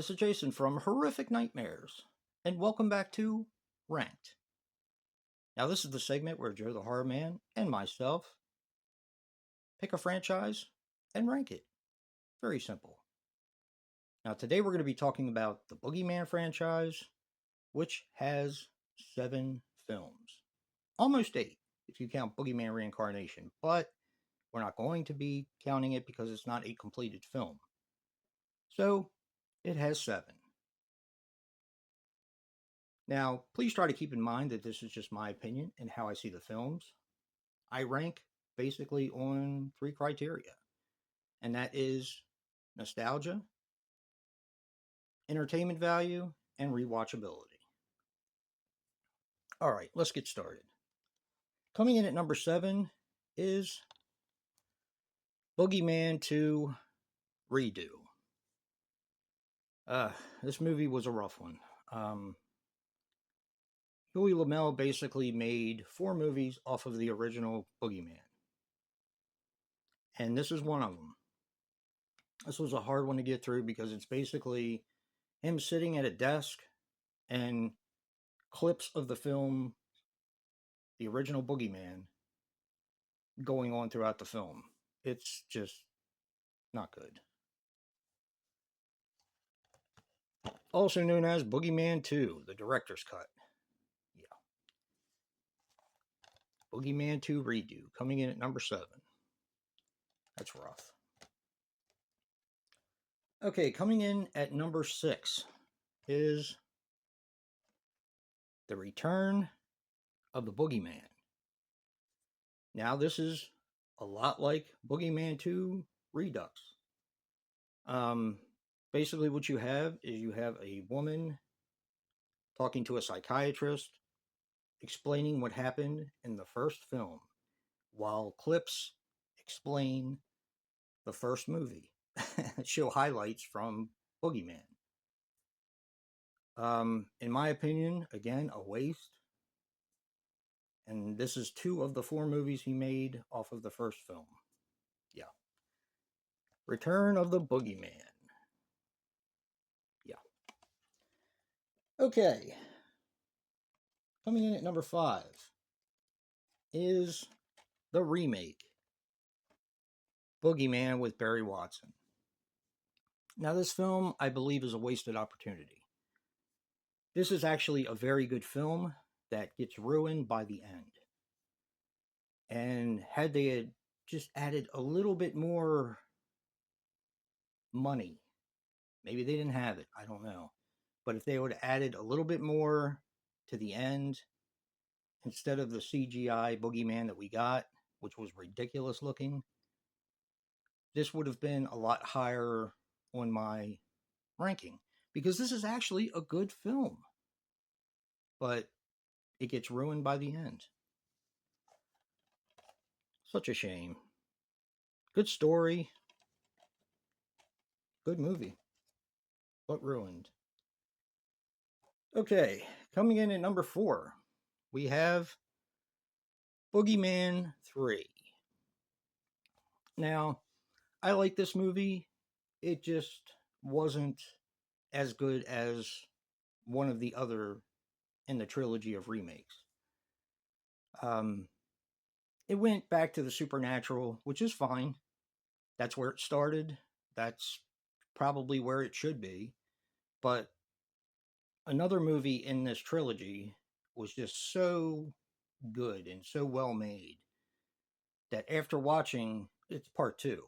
this is Jason from Horrific Nightmares, and welcome back to Ranked. Now, this is the segment where Joe the Horror Man and myself pick a franchise and rank it. Very simple. Now, today we're going to be talking about the Boogeyman franchise, which has 7 films. Almost 8, if you count Boogeyman Reincarnation, but we're not going to be counting it because it's not a completed film. So, it has 7. Now, please try to keep in mind that this is just my opinion and how I see the films. I rank basically on 3 criteria, and that is nostalgia, entertainment value, and rewatchability. All right, let's get started. Coming in at number 7 is Boogeyman 2 Redo. This movie was a rough one. Louis Lamel basically made 4 movies off of the original Boogeyman. And this is one of them. This was a hard one to get through because it's basically him sitting at a desk and clips of the film, the original Boogeyman, going on throughout the film. It's just not good. Also known as Boogeyman 2, the director's cut. Boogeyman 2 Redo, coming in at number 7. That's rough. Okay, coming in at number 6 is The Return of the Boogeyman. Now, this is a lot like Boogeyman 2 Redux. Basically what you have is you have a woman talking to a psychiatrist, explaining what happened in the first film, while clips explain the first movie, show highlights from Boogeyman. In my opinion, again, a waste. And this is 2 of the 4 movies he made off of the first film. Yeah. Return of the Boogeyman. Yeah. Okay. Coming in at number 5 is the remake, Boogeyman with Barry Watson. Now, this film, I believe, is a wasted opportunity. This is actually a very good film that gets ruined by the end. And had they had just added a little bit more money, maybe they didn't have it, I don't know. But if they would have added a little bit more to the end, instead of the CGI Boogeyman that we got, which was ridiculous looking, this would have been a lot higher on my ranking. Because this is actually a good film. But it gets ruined by the end. Such a shame. Good story. Good movie. But ruined. Okay, coming in at number 4, we have Boogeyman 3. Now, I like this movie. It just wasn't as good as one of the other in the trilogy of remakes. It went back to the supernatural, which is fine. That's where it started. That's probably where it should be. But another movie in this trilogy was just so good and so well made that after watching, it's part 2.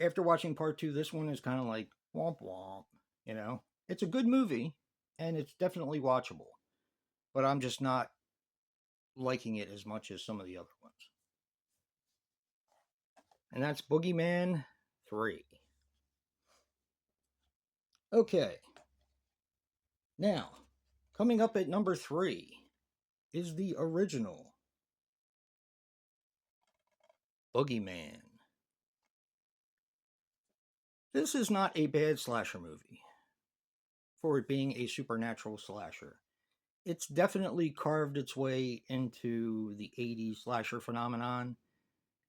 After watching part 2, this one is kind of like womp womp, you know? It's a good movie, and it's definitely watchable. But I'm just not liking it as much as some of the other ones. And that's Boogeyman 3. Okay. Now, coming up at number 3 is the original Boogeyman. This is not a bad slasher movie for it being a supernatural slasher. It's definitely carved its way into the 80s slasher phenomenon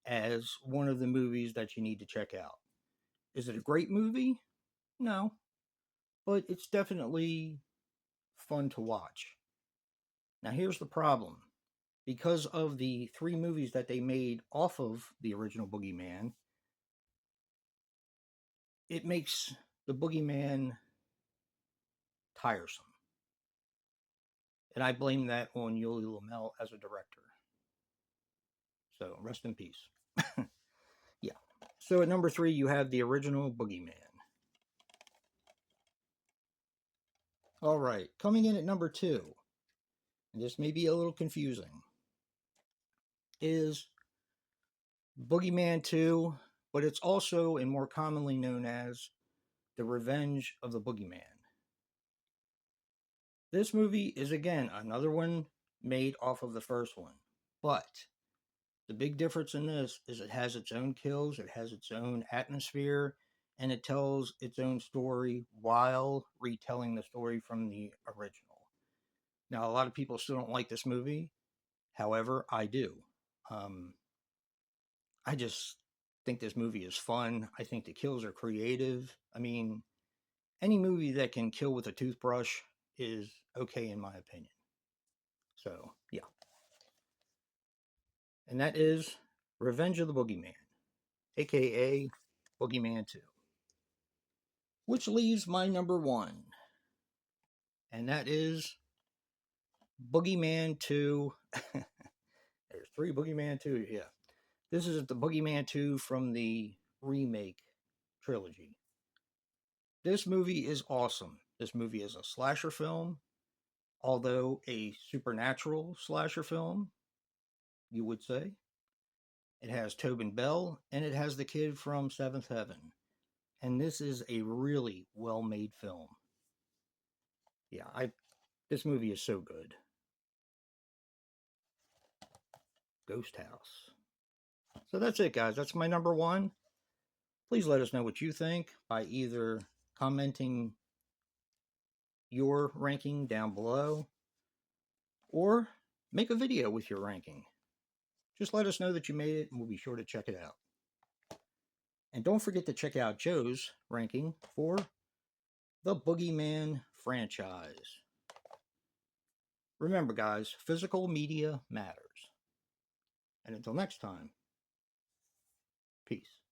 as one of the movies that you need to check out. Is it a great movie? No. but it's definitely fun to watch. Now, here's the problem. Because of the three movies that they made off of the original Boogeyman, it makes the Boogeyman tiresome. And I blame that on Yuli Lamel as a director. So rest in peace. Yeah. So at number 3, you have the original Boogeyman. All right. Coming in at number 2, and this may be a little confusing, is Boogeyman 2, but it's also and more commonly known as The Revenge of the Boogeyman. This movie is again another one made off of the first one, but the big difference in this is it has its own kills, it has its own atmosphere, and it tells its own story while retelling the story from the original. Now, a lot of people still don't like this movie. However, I do. Um, I just think this movie is fun. I think the kills are creative. I mean, any movie that can kill with a toothbrush is okay in my opinion. So, yeah. And that is Revenge of the Boogeyman, aka Boogeyman 2. Which leaves my number 1, and that is Boogeyman 2. There's 3 Boogeyman 2, yeah. This is the Boogeyman 2 from the remake trilogy. This movie is awesome. This movie is a slasher film, although a supernatural slasher film, you would say. It has Tobin Bell, and it has the kid from Seventh Heaven. And this is a really well-made film. Yeah, this movie is so good. Ghost House. So that's it, guys. That's my number 1. Please let us know what you think by either commenting your ranking down below or make a video with your ranking. Just let us know that you made it and we'll be sure to check it out. And don't forget to check out Joe's ranking for the Boogeyman franchise. Remember, guys, physical media matters. And until next time, peace.